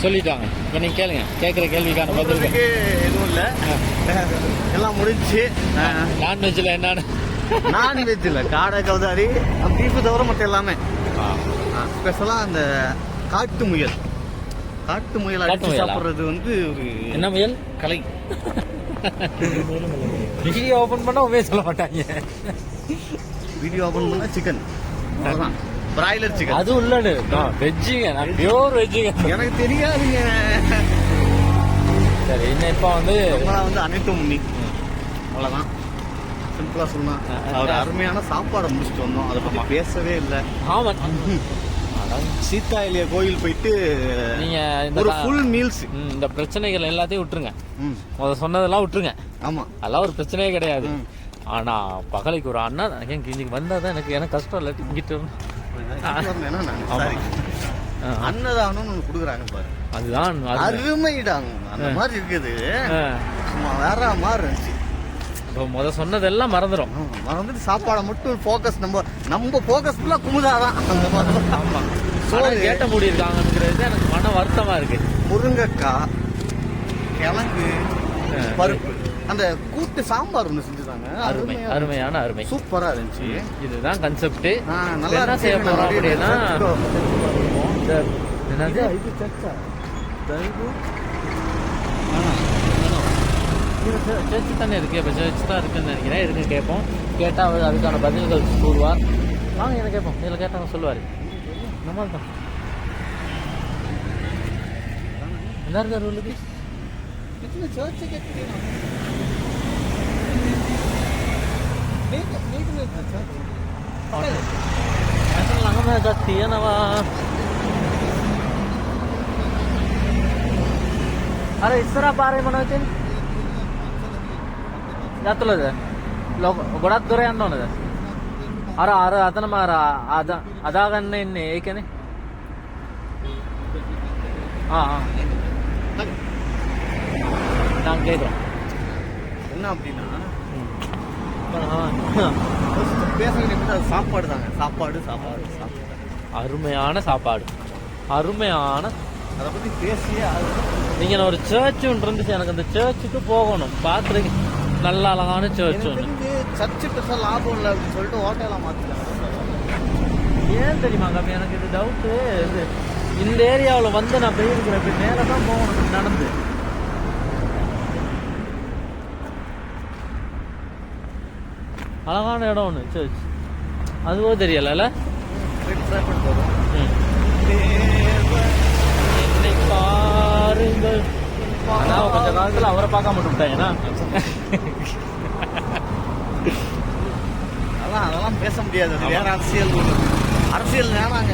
சொல்லிட்டாங்க. இப்போ நீங்கள் கேளுங்க, கேட்குற கேள்விக்கான பதிலுக்கு. எதுவும் இல்லை, எல்லாம் முடிஞ்சு. நான்வெஜ்ஜில் என்னன்னு? நான்வெஜ்ஜில் காடை கவுதாரி பீஃபு தவிர மற்ற எல்லாமே. ஸ்பெஷலாக அந்த காட்டு முயல் அடிச்சு சாப்பிட்றது வந்து ஒரு என்ன முயல் கலை. வீடியோ ஓப்பன் பண்ணால் உண்மையை சொல்ல மாட்டாங்க. வீடியோ ஓப்பன் பண்ணால் சிக்கன், அவ்வளோதான். பிராய்லர் சிக்கன் அது உள்ளது வெஜ்ஜுங்க, நான் பியூர் வெஜ்ஜுங்க. எனக்கு தெரியாதுங்க. சரி, இன்னும் இப்போ வந்து அனைத்தும் உண்ணி, அவ்வளோதான். சிம்பிளா சொல்லலாம். அவர் அருமையான சாப்பாடை முடிச்சுட்டு வந்தோம், அதை பத்தி பேசவே இல்லை. ஆமாம், சீதா எலியா கோயில் போயிட்டு நீங்க ஒரு ஃபுல் மீல்ஸ். இந்த பிரச்சனைகள் எல்லாத்தையும் விட்டுருங்க, சொன்னதெல்லாம் விட்டுருங்க. ஆமா, அதெல்லாம் ஒரு பிரச்சனையே கிடையாது. ஆனா பகலைக்கு ஒரு அண்ணா இன்னைக்கு வந்தாதான் எனக்கு கஷ்டம் இல்லை. இங்கிட்ட அன்னதானம் ஒண்ணு குடுக்குறாங்க பாரு, அதுதான் அருமைடாங்க. அந்த மாதிரி இருக்குது, வேற மாதிரி இருந்துச்சு. சொன்னதெல்லாம் மறந்துட்டு சாப்பாடை மட்டும் ஃபோக்கஸ். நம்ம ஃபோக்கஸ் ஃபுல்லா குமுதாதான். ஆமா, கேட்ட மூடி இருக்காங்கிறது எனக்கு மன வருத்தமா இருக்கு. முருங்கைக்காய், கிழங்கு, பருப்பு, அந்த கூட்டு சாம்பார் ஒண்ணு செஞ்சுட்டாங்க. அருமையான சூப்பரா இருந்துச்சு. இதுதான் கான்செப்ட். நல்லா செய்ய போறோம் அப்படின்னா சர்ச்சு தானே இருக்கு. இப்போ சர்ச் தான் இருக்குன்னு நினைக்கிறேன். இருக்கு, கேட்போம். கேட்டால் அதுக்கான பதில்கள் கூறுவார். வாங்க, என்ன கேட்போம். இதில் கேட்டாங்க சொல்லுவார். நம்ம தான் என்ன இருக்கார் உள்ளுக்கு langamnya jati ya nama. अरे इस तरह पारे मनोज जातलो ಇದೆ ಗೊಡಾತ್ ದೊರೆ ಅನ್ನೋನದ ಅರ ಅದನ್ನ ಮಾರ ಅದಾಗನ್ನ ಇನ್ನೆ ಏಕೆನೆ நான் கேட்குறேன் என்ன அப்படின்னா பேசுறது சாப்பாடு தாங்க. சாப்பாடு அருமையான சாப்பாடு, அருமையான. அதை பற்றி பேசியே நீங்கள் ஒரு சர்ச் ஒன்று இருந்துச்சு, எனக்கு அந்த சர்ச்சுக்கு போகணும். பார்த்துருக்கு, நல்ல அழகான சர்ச் ஒன்று. சர்ச்சு பெருசாக லாபம் இல்லை அப்படின்னு சொல்லிட்டு ஹோட்டலாக மாற்றிட்டாங்க. ஏன் தெரியுமா கம்மி, எனக்கு இது டவுட்டு. இது இந்த ஏரியாவில் வந்து நான் போயிருக்கிறேன், இப்படி மேலே தான் போகணும் நடந்து. அழகான இடம் ஒன்று சர்ச், அதுவோ தெரியல. பாருங்கள், ஆனால் கொஞ்ச காலத்தில் அவரை பார்க்க மட்டும் விட்டாங்கன்னா அதெல்லாம் பேச முடியாது. அது வேற அரசியல் வேணாங்க.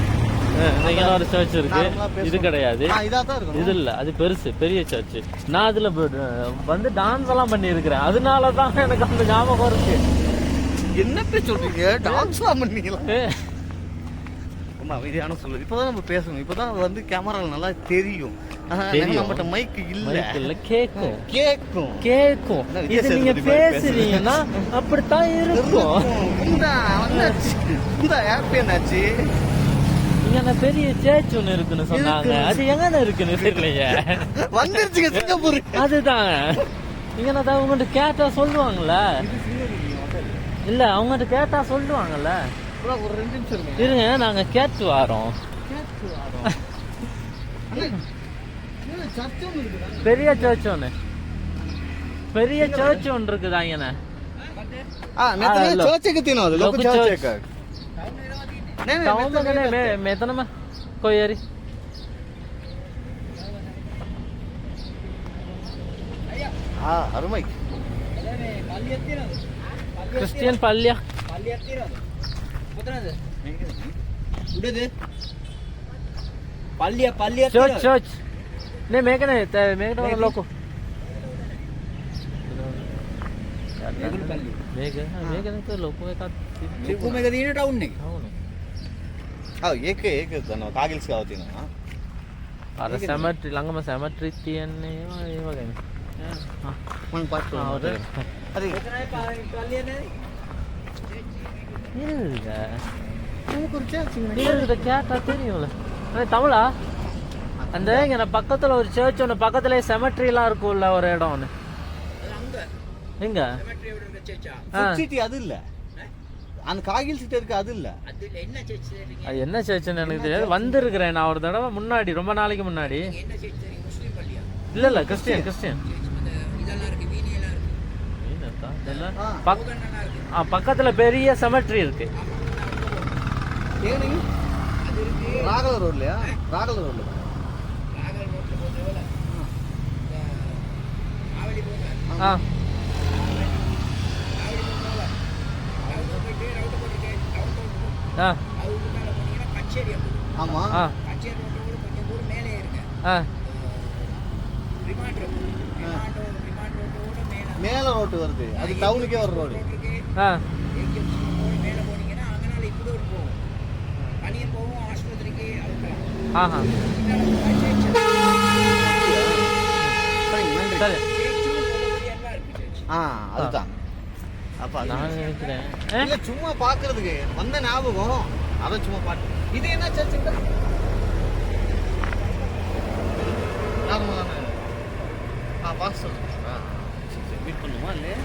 ஒரு சர்ச் இருக்கு, இது கிடையாது, இது இல்ல, அது பெருசு, பெரிய சர்ச். நான் அதுல வந்து டான்ஸ் எல்லாம் பண்ணி இருக்கிறேன், அதனாலதான் எனக்கு அந்த ஞாபகம் இருக்கு. என்ன சொல்றீங்க, டான்ஸ் எல்லாம் பண்ணீங்களா? அமைதியான சொல்லு. இப்பதான் நம்ம பேசணும், இப்பதான் வந்து கேமரா நல்லா தெரியும். நம்மகிட்ட மைக் இல்ல, கேக்கும். இது நீங்க பேசுறீங்கன்னா அப்படித்தான் இருக்கும். என்னாச்சு, இங்க பெரிய சேர்ச் ஒண்ணு இருக்குன்னு சொன்னாங்க, அது எங்க இருக்குன்னு தெரியலையே. வந்துருச்சுங்க சிங்கப்பூர். அதுதான் இங்க நான் அவங்ககிட்ட கேட்டா சொல்லுவாங்கல்ல. இல்ல, அவங்ககிட்ட கேட்டா சொல்லுவாங்கல்ல. ஒரு 2 நிமிஷம் இருங்க, நாங்க கேட்டு வரோம். பெரிய சர்ச் ஒண்ணு, பெரிய சர்ச் ஒன்று இருக்குதா இங்க. मेतना कोई यारी क्रिस्टियन पाल्या चर्च चर्च नहीं मेकने लोको मेकने तो लोको एक टाउन नहीं एक कागिल्स का होती ना. अरे सेमेट्री लंगम सेमेट्री තියන්නේ ඒ වගේ නේ. මම පාස් කරනවා. හරි. இது கேட்டா தெரியும்ல. தமிழா? அந்த இங்க பக்கத்துல ஒரு சர்ச் ஒன்று பக்கத்துல செமெட்ரி எல்லாம் இருக்கும்ல ஒரு இடம் ஒன்று எங்க சிட்டி அது இல்ல அந்த காகில் சிட்டி இருக்கு அது இல்ல அது என்ன சர்ச்சுன்னு எனக்கு தெரியாது வந்திருக்கிறேன் நான் ஒரு தடவை முன்னாடி ரொம்ப நாளைக்கு முன்னாடி இல்ல கிறிஸ்டியன் பக்கத்துல பெரிய செமெட்ரி இருக்கு ராகல ரோட்லயா ராகல ரோட்ல ஆமா மேல ரோட்டு வருது அது டவுனுக்கே வர ரோடு அதுதான் அப்ப நான் நினைக்கிறேன் சும்மா பாக்குறதுக்கு வந்த ஞாபகம் அதை சும்மா பாட்டு இது என்ன சர்ச்சு மீட் பண்ணுமா இல்லையா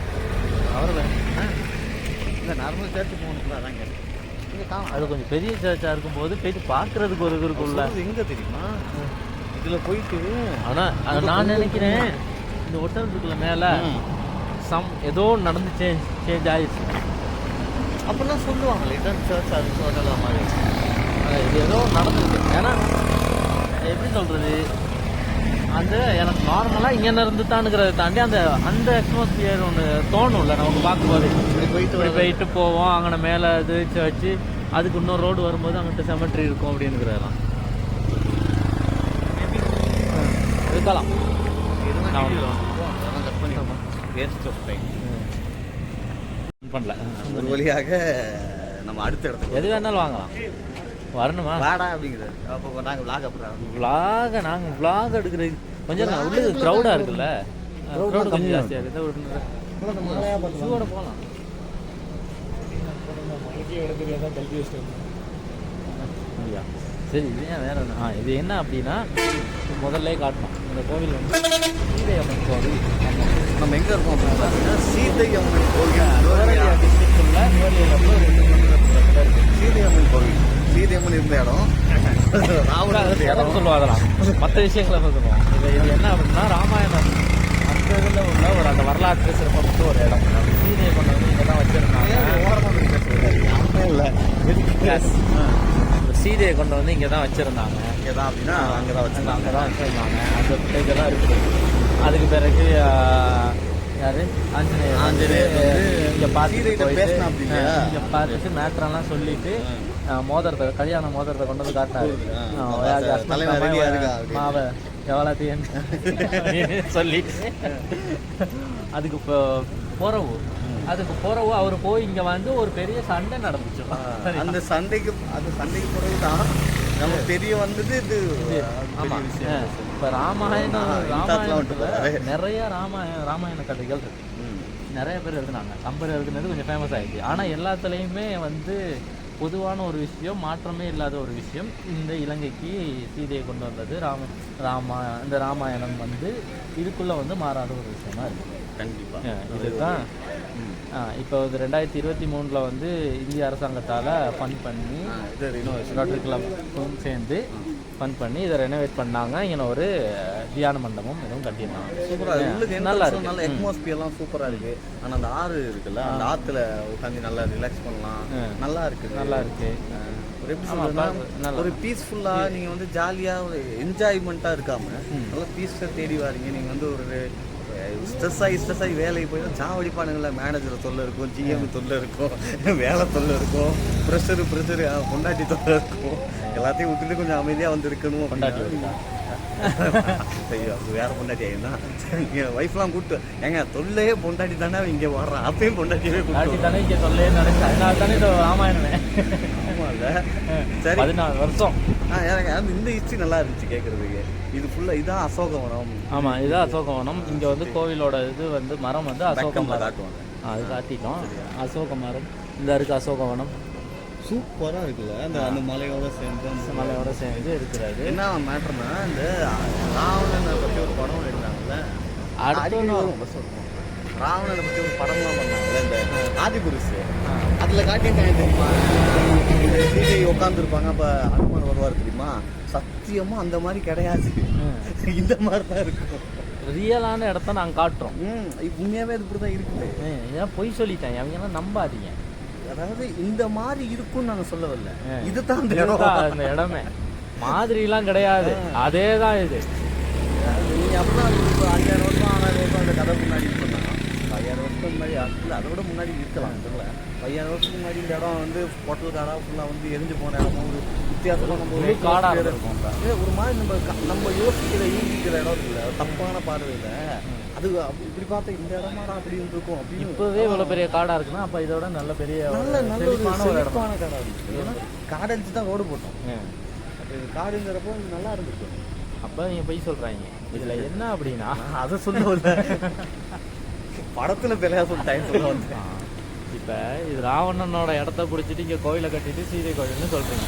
அவர்தான் இல்லை நார்மல் சர்ச்சு போகணுங்களா அதாங்க அது கொஞ்சம் பெரிய சர்ச்சா இருக்கும்போது போயிட்டு பார்க்கறதுக்கு ஒரு இது இருக்குல்ல எங்க தெரியுமா இதுல போயிட்டு ஆனா நான் நினைக்கிறேன் இந்த ஹோட்டல் இருக்குல்ல மேல ஏதோ நடந்து சேஞ்ச் ஆயிடுச்சு அப்படிலாம் சொல்லுவாங்க லிட்டன் சர்ச் அது ஹோட்டல் மாதிரி இது ஏதோ நடந்துருக்கு ஏன்னா எப்படி சொல்றது அந்த எனக்கு நார்மலாக இங்கே இருந்து தானுங்கிறத தாண்டி அந்த அட்மாஸ்பியர் ஒன்று தோணும்ல நமக்கு பார்க்கும்போது போயிட்டு போவோம் அங்கே மேலே இது வச்சு அதுக்கு இன்னொரு ரோடு வரும்போது அங்கிட்ட செமெட்ரி இருக்கும் அப்படின்னுங்கிறதெல்லாம் இருக்கலாம் பண்ணல ஒரு வழியாக நம்ம அடுத்த இடத்துக்கு எது வேணாலும் வாங்கலாம் வரணுமா வாடா அப்படிங்கிறது அப்போ நாங்கள் விளாக் அப்புறம் நாங்கள் விளாக் எடுக்கிறது கொஞ்சம் உள்ளது க்ரௌடாக இருக்குல்ல க்ரௌடு கொஞ்சம் ஜாஸ்தியாக இருக்குது ஷூவோட போகலாம் அப்படியா சரி இது ஏன் வேற ஒன்று இது என்ன அப்படின்னா முதல்ல காட்டணும் இந்த கோவில் வந்து சீதை அம்மன் கோவில் நம்ம எங்கே இருக்கோம் அப்படின்னு பார்த்தீங்கன்னா சீதை அம்மன் கோவில் சீதை அம்மன் கோவில் சீதை அம்மன் இருந்த இடம் சொல்லுவோம் அதெல்லாம் மற்ற விஷயங்களை சொல்லுவோம் இது என்ன அப்படின்னா ராமாயணம் அந்த இதில் உள்ள ஒரு அந்த வரலாற்று சிறப்பு ஒரு இடம் சீதையை கொண்டு வந்து இங்கே தான் வச்சிருந்தாங்க சீதையை கொண்டு வந்து இங்கே தான் வச்சிருந்தாங்க இங்கே தான் அப்படின்னா அங்கே தான் வச்சிருந்தாங்க அந்த பிள்ளைங்க தான் இருக்குது அதுக்கு பிறகு யாரு ஆஞ்சநேயர் இங்கே பார்த்துட்டு மேட்ரெல்லாம் சொல்லிட்டு மோதிரத்தை கல்யாண மோதிரத்தை கொண்டு வந்து காட்டாரு மாவை எவ்வளோத்தையும் சொல்லி அதுக்கு போறவு அவர் போய் இங்க வந்து ஒரு பெரிய சண்டை நடந்துச்சு அந்த சண்டைக்கு பிறகுதான் நமக்கு தெரிய வந்தது இது இப்ப ராமாயணம் நிறைய ராமாயண கதைகள் இருக்கு நிறைய பேர் எழுதுனாங்க கம்பர் எழுதுனது கொஞ்சம் ஃபேமஸ் ஆயிடுச்சு ஆனா எல்லாத்துலயுமே வந்து பொதுவான ஒரு விஷயம் மாற்றமே இல்லாத ஒரு விஷயம் இந்த இலங்கைக்கு சீதையை கொண்டு வந்தது இந்த ராமாயணம் வந்து இதுக்குள்ள வந்து மாறாத ஒரு விஷயமா இருக்கு கண்டிப்பா இதுதான் இப்போ 2023 வந்து இந்திய அரசாங்கத்தால் ஃபண்ட் பண்ணி ரோட்டரி கிளப்பும் சேர்ந்து ஃபண்ட் பண்ணி இதை ரெனோவேட் பண்ணாங்க இங்கே ஒரு தியான மண்டபம் எதுவும் கட்டியிருந்தாங்க சூப்பராக நல்லா இருக்கு நல்ல அட்மாஸ்பியர்லாம் சூப்பராக இருக்கு ஆனால் அந்த ஆறு இருக்குல்ல அந்த ஆற்றுல உட்காந்து நல்லா ரிலாக்ஸ் பண்ணலாம் நல்லா இருக்கு ஒரு பீஸ்ஃபுல்லாக நீங்கள் வந்து ஜாலியாக ஒரு என்ஜாய்மெண்ட்டாக இருக்காம நல்லா பீஸ்ஃபுல்லாக தேடி வாரீங்க நீங்கள் வந்து ஒரு ஸ்ட்ரெஸ் ஆகி வேலைக்கு போய் சாவடிப்பானுங்கள மேனேஜர் தொல்லை இருக்கும் ஜிஎம் தொல்லை இருக்கும் வேலை தொல்லை இருக்கும் ப்ரெஷரு பொண்டாட்டி தொல்லை இருக்கும் எல்லாத்தையும் விட்டுட்டு கொஞ்சம் அமைதியாக வந்து இருக்கணும் பொண்டாட்டி ஐயோ அது வேற பொண்டாட்டி ஆகிருந்தா என் ஒய்ஃப்லாம் கூப்பிட்டு ஏங்க தொல்லையே பொண்டாட்டி தானே இங்கே வர்றான் அப்பயும் பொண்டாட்டியே தானே இங்கே தொல்லையே நினைச்சு அதனால தானே இது ராமாயணமே ஆமாம்ல சரி 14 வருஷம் எனக்கு இந்த ஹிஸ்ட்ரி நல்லா இருந்துச்சு கேட்குறதுக்கு இது ஃபுல்லாக இதான் அசோகவனம் ஆமாம் இதுதான் அசோகவனம் இங்கே வந்து கோவிலோட இது வந்து மரம் வந்து அசோக மரம் காட்டுவாங்க அது காட்டிட்டோம் அசோக மரம் இந்த இருக்குது அசோகவனம் சூப்பராக இருக்குல்ல அந்த மலையோட சேர்ந்து இருக்கிறாரு. என்ன மேட்டர்னா இந்த ராவணனை பற்றி ஒரு படம் எடுத்தாங்கல்ல, அடிக்கடி வரும் ராவணனை பற்றி ஒரு படம்லாம் பண்ணாங்கல்ல இந்த ஆதிபுருஷ், அதில் காட்டியிருக்காங்க தெரியுமா, சீதை உட்காந்துருப்பாங்க, அப்போ அனுமார் வருவார் தெரியுமா, சத்தியமாக அந்த மாதிரி கிடையாது, இந்த மாதிரி தான் இருக்கும். ரியலான இடத்த நாங்கள் காட்டுறோம். உண்மையாகவே அது இப்படி தான் இருக்குது. ஏன் பொய் சொல்லிட்டேன், அவங்கெல்லாம் நம்பாதீங்க. அதாவது இந்த மாதிரி இருக்கும்னு நாங்கள் சொல்லவில்லை, இதுதான் அந்த இடமே மாதிரிலாம் கிடையாது, அதே தான் இது. நீங்கள் அப்படிதான் இப்போ 5000 வருஷம் 6000 வருஷம் அந்த கதை முன்னாடி சொன்னால் 5000 வருஷத்துக்கு முன்னாடி இல்லை, அதை விட முன்னாடி இருக்கலாம் இல்லை. 5000 வருஷத்துக்கு முன்னாடி இந்த இடம் வந்து பொட்டல் காடாக ஃபுல்லாக வந்து எரிஞ்சு போன இடமும் ஒரு வித்தியாசமாக நம்ம காடாக இருக்கும். ஒரு மாதிரி நம்ம யோசிக்கிற யூகிக்கிற இடம் இருக்குல்ல, தப்பான பார்வையில் அது இப்படி பார்த்தா இந்த இடமாடா அப்படின்னு இருக்கும். அப்படின்னு இப்போவே இவ்வளோ பெரிய காடாக இருக்குன்னா அப்போ இதோட நல்ல பெரிய நல்ல ஒரு செழிப்பான காடாக இருந்துச்சு. ஏன்னா காடு அடிச்சு தான் ரோடு போட்டோம், அது காடுங்கிறப்போ நல்லா இருந்துச்சு. அப்போ நீங்கள் பொய் சொல்கிறாங்க. இதில் என்ன அப்படின்னா அதை சொல்ல படத்தில் பெரியா சொல்லிட்டாங்க சொல்ல வந்து. இப்போ இது ராவணனோட இடத்த பிடிச்சிட்டு இங்கே கோயிலை கட்டிட்டு சீதை கோயில்னு சொல்கிறீங்க,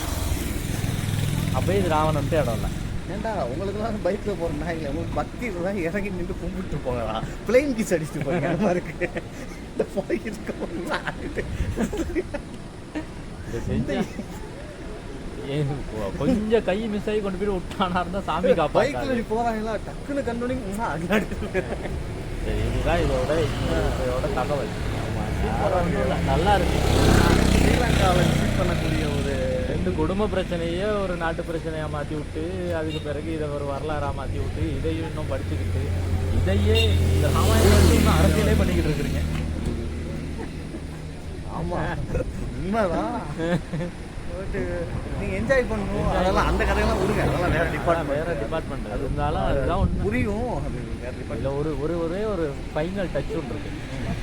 அப்போ இது ராவணன்ட்டு இடம் இல்லை. ஏன்டா உங்களுக்குலாம் பைக்கில் போகிற நாய்கள் உங்களுக்கு பக்தி தான் இறங்கி நின்று கும்பிட்டு போகலா, பிளெயின் கிஸ் அடிச்சுட்டு போங்க அந்த மாதிரி இருக்கு. இந்த கொஞ்சம் கை மிஸ் ஆகி கொண்டு போய் விட்டானா இருந்தால் சாமி காப்பா. பைக்கில் போகிறாங்களா டக்குன்னு கண்ணோடி சரி, இதுதான் இதோட தகவல். நல்லா இருக்கு. ஸ்ரீலங்காவில் ட்ரீட் பண்ணக்கூடிய ஒரு 2 குடும்ப பிரச்சனையே ஒரு நாட்டு பிரச்சனையாக மாற்றி விட்டு, அதுக்கு பிறகு இதை ஒரு வரலாறாக மாற்றி விட்டு, இதையும் இன்னும் படிச்சுக்கிட்டு இதையே இந்த ராமாயணம் இன்னும் அரசியலே பண்ணிக்கிட்டு இருக்கிறீங்க. ஆமாம், உண்மைதான். நீங்கள் என்ஜாய் பண்ணணும், அதெல்லாம் அந்த கதையெல்லாம் விடுங்க, அதெல்லாம் வேறு டிபார்ட்மெண்ட் அது இருந்தாலும் அதுதான் ஒன்று புரியும். அது வேறு டிபார்ட்மெண்ட். ஒரு ஃபைனல் டச் ஒன்று இருக்குது.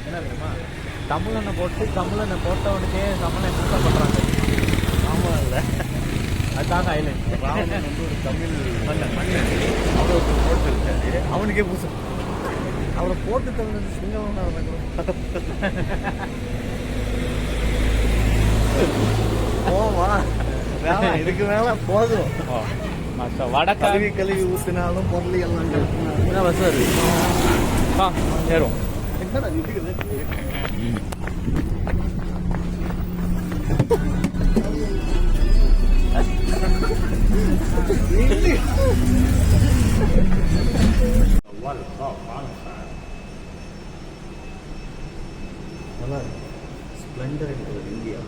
என்ன தெரியுமா, தமிழனை போட்டவனுக்கே தமிழை புதுசாக பண்ணுறாங்க. ஆமாம் இல்லை, அதுதாங்க ஐலண்ட். ராவணன் வந்து ஒரு தமிழ் மன்னன் அவருக்கு போட்டு இருக்காரு, அவனுக்கே புதுசு அவரை போட்டு தந்தது சிங்கம்னா போவா வேணாம், இதுக்கு மேலே போதும். வடக்கழுவி கழுவி ஊற்றினாலும் பொருள் எல்லாம் என்ன பஸ் வருது ஏறும். என்னடா இருக்குது ஸ்ப்ளெண்டர் இருக்கிறது இந்தியா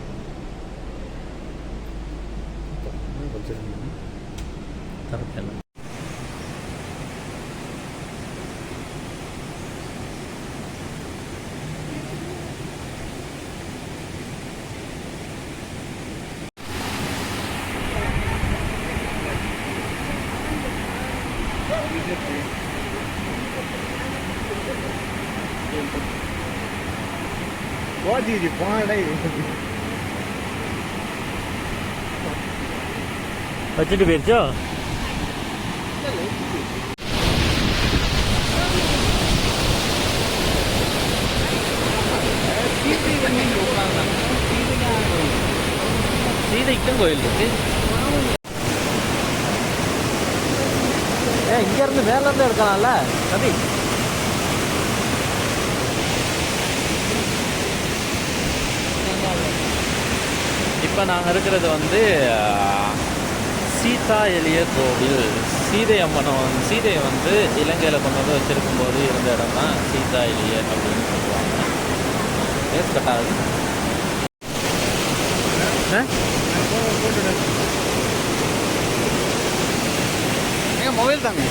கரெக்ட். போச்சு போனடை வச்சுட்டு போயிடுச்சோ. சீதைக்கும் கோயில் இருக்கு. இங்கேருந்து மேலேருந்து எடுக்கலாம்ல கவி. இப்போ நாங்கள் இருக்கிறது வந்து சீதா எளிய கோவில். சீதையை வந்து இலங்கையில் கொண்டு வந்து வச்சிருக்கும் போது இருந்த இடம் தான் சீதா எளிய அப்படின்னு சொல்லுவாங்க. பேஸ் கட்டாது. மொபைல் தாங்க.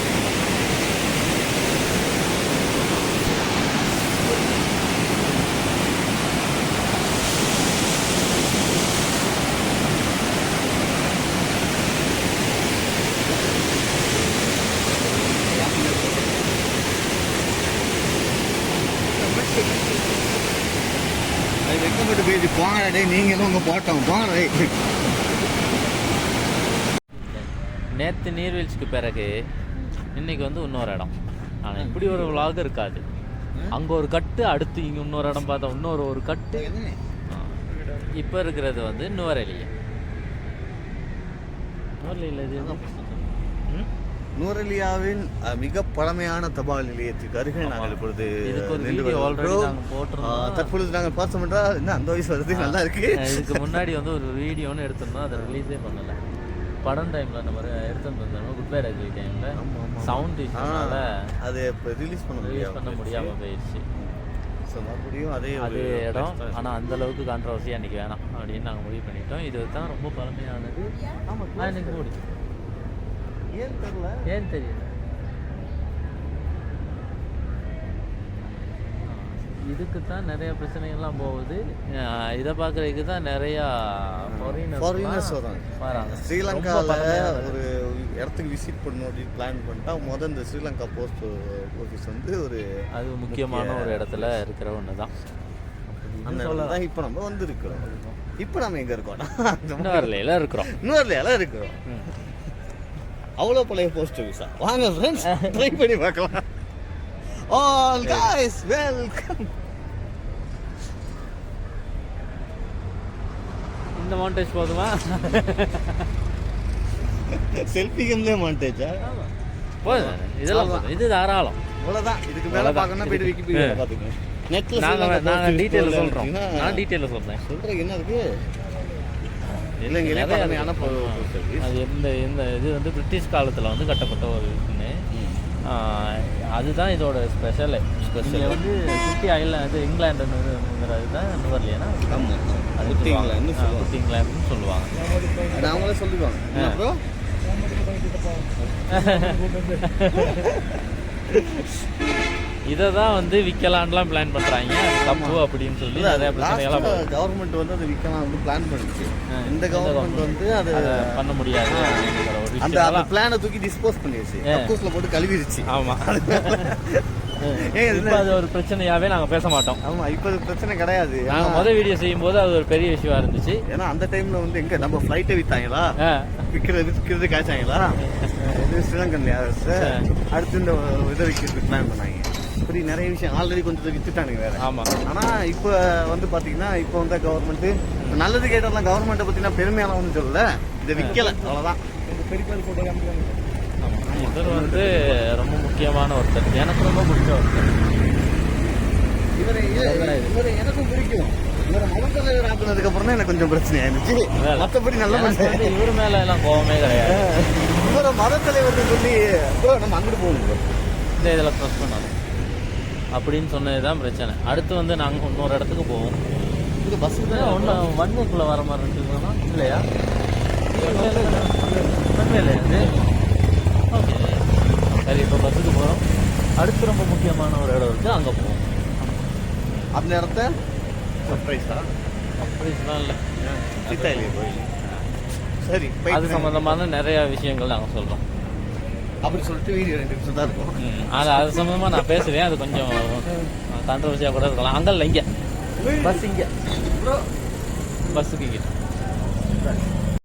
அது வெக்கப்பட்டு போயிடுச்சு. போங்கடே நீங்களும் உங்க போட்டோம் போங்கடே. நேற்று நீர்வீழ்ச்சிக்கு பிறகு இன்னைக்கு வந்து இன்னொரு இடம். ஆனால் இப்படி ஒரு விலாக இருக்காது. அங்கே ஒரு கட்டு, அடுத்து இங்கே இன்னொரு இடம் பார்த்தா இன்னொரு கட்டு. இப்போ இருக்கிறது வந்து நுவரெலியா. நுவரெலியில் இது நுவரெலியாவின் மிக பழமையான தபால் நிலையத்துக்கு அருகில் நாங்கள் இப்பொழுது தற்பொழுது நாங்கள் பார்த்தோம் என்றால் என்ன அந்த வயசு வருது, நல்லா இருக்கு. இதுக்கு முன்னாடி வந்து ஒரு வீடியோன்னு எடுத்திருந்தோம், அதை ரிலீஸே பண்ணலை. படம் டைமில் நம்ம எடுத்துட்டு வந்தோம், குட் பை ரஜினி டைமில் சவுண்ட் இஷ்யூனால அது இப்போ ரிலீஸ் பண்ண முடியாமல் போயிடுச்சு. ஸோ மறுபடியும் அதே இடம். ஆனால் அந்த அளவுக்கு கான்ட்ரவர்சியாக அன்றைக்கி வேணாம் அப்படின்னு நாங்கள் முடிவு பண்ணிட்டோம். இது தான் ரொம்ப பழமையானது. எனக்கு பிடிக்கும். ஏன் தெரியல. இதுக்கு தான் நிறைய பிரச்சனைகள்லாம் போகுது. இதை பார்க்குறதுக்கு தான் நிறையா ஃபாரினர்ஸ் வராங்க. ஸ்ரீலங்காவில் ஒரு இடத்துக்கு விசிட் பண்ணணும் அப்படின்னு பிளான் பண்ணிட்டா இந்த ஸ்ரீலங்கா போஸ்ட் ஆஃபீஸ் வந்து ஒரு அது முக்கியமான ஒரு இடத்துல இருக்கிற ஒன்று தான். அந்த இடத்துல தான் இப்போ நம்ம வந்துருக்கிறோம். இப்போ நம்ம எங்கே இருக்கோம்? நுவரெலியால இருக்கிறோம். அவ்வளோ பழைய போஸ்ட் ஆஃபீஸா? வாங்க ஃப்ரெண்ட்ஸ், ட்ரை பண்ணி பார்க்கலாம். All guys welcome. இந்த மாண்டேஜ் போதுமா? செல்ஃபி கேம்ல மாண்டேஜா? போதும், இதெல்லாம் போதும். இது தாராளம். அவ்வளோதான். இதுக்கு மேலே பார்க்கணும்னா போய்ட்டு விக்கிபீடியா பார்த்துங்க. நெட்ல நாங்கள் டீட்டெயிலில் சொல்கிறோம். நான் டீட்டெயிலில் சொல்கிறேன். என்ன இருக்கு? இல்லைங்களே பழமையான அது இந்த இது வந்து பிரிட்டிஷ் காலத்தில் வந்து கட்டப்பட்ட ஒரு இதுன்னு. அதுதான் இதோட ஸ்பெஷலு. வந்து குட்டி ஐலாண்ட், இது இங்கிலாண்டுங்கிறது தான் நுவரெலியானா. அது குட்டி இங்கிலாண்டுன்னு சொல்லுவாங்க. அவங்களே சொல்லுவாங்க. இதை தான் வந்து விற்கலான்லாம் பிளான் பண்ணுறாங்க. தப்பு அப்படின்னு சொல்லி நிறைய பிரச்சனைகள்லாம் கவர்மெண்ட் வந்து அதை விற்கலாம் வந்து பிளான் பண்ணிச்சு. இந்த கவர்மெண்ட் வந்து அதை பண்ண முடியாது. அந்த பிளானை தூக்கி டிஸ்போஸ் பண்ணிடுச்சு, கக்கூஸ்ல போட்டு கழுவிடுச்சு. ஆமாம், இப்போ அது ஒரு பிரச்சனையாகவே நாங்கள் பேச மாட்டோம். ஆமாம், இப்போ அது பிரச்சனை கிடையாது. நாங்கள் முதல் வீடியோ செய்யும்போது அது ஒரு பெரிய விஷயமா இருந்துச்சு. ஏன்னா அந்த டைமில் வந்து எங்கே நம்ம ஃப்ளைட்டை விற்றாங்களா, விற்கிறது காய்ச்சாங்களா, ஸ்ரீலங்கன் அடுத்து இந்த இதை விற்கிறதுக்கு பிளான் பண்ணாங்க. இப்படி நிறைய விஷயம் ஆல்ரெடி கொஞ்சம் வித்துட்டானுங்க வேற. ஆமாம். ஆனால் இப்போ வந்து பார்த்தீங்கன்னா இப்போ வந்து கவர்மெண்ட்டு நல்லது கேட்டதெல்லாம் கவர்மெண்ட்டை பார்த்தீங்கன்னா பெருமையான ஒன்றும் சொல்லலை, இதை விற்கலை, அவ்வளோதான். இவர் வந்து ரொம்ப முக்கியமான ஒருத்தர், எனக்கு ரொம்ப பிடிச்ச ஒருத்தர். இவரை எனக்கும் பிடிக்கும். இவரை மகன் தலைவர் ஆக்குனதுக்கு அப்புறம் தான் எனக்கு கொஞ்சம் பிரச்சனை ஆயிருந்துச்சு. மற்றபடி நல்ல மனுஷன். இவர் மேல எல்லாம் கோவமே கிடையாது. இவரை மத தலைவர் சொல்லி நம்ம அங்கிட்டு போகணும், இந்த இதில் ப்ரெஸ் பண்ணணும் அப்படின்னு சொன்னது தான் பிரச்சனை. அடுத்து வந்து நாங்கள் இன்னொரு இடத்துக்கு போவோம். இது பஸ் ஒன்று வன்மைக்குள்ளே வர மாதிரி இருக்குங்களா? இல்லையா? இல்லையா? ஓகே, சரி. இப்போ பஸ்ஸுக்கு போகிறோம். அடுத்து ரொம்ப முக்கியமான ஒரு இடம் இருக்குது, அங்கே போவோம். அந்த இடத்த சர்ப்ரைஸா? சர்ப்ரைஸ்லாம் இல்லை, சித்தாயிலே கோயில். சரி, அது சம்மந்தமான நிறையா விஷயங்கள் நாங்கள் சொல்கிறோம். அப்படி சொல்லிட்டு வீடியோ 2 நிமிஷம் தான் இருக்கும். அது சம்மந்தமாக நான் பேசுவேன். அது கொஞ்சம் கான்ட்ரவர்சியாக கூட இருக்கலாம். அங்கே இல்லை, இங்கே பஸ், இங்கே பஸ்ஸுக்கு இங்கே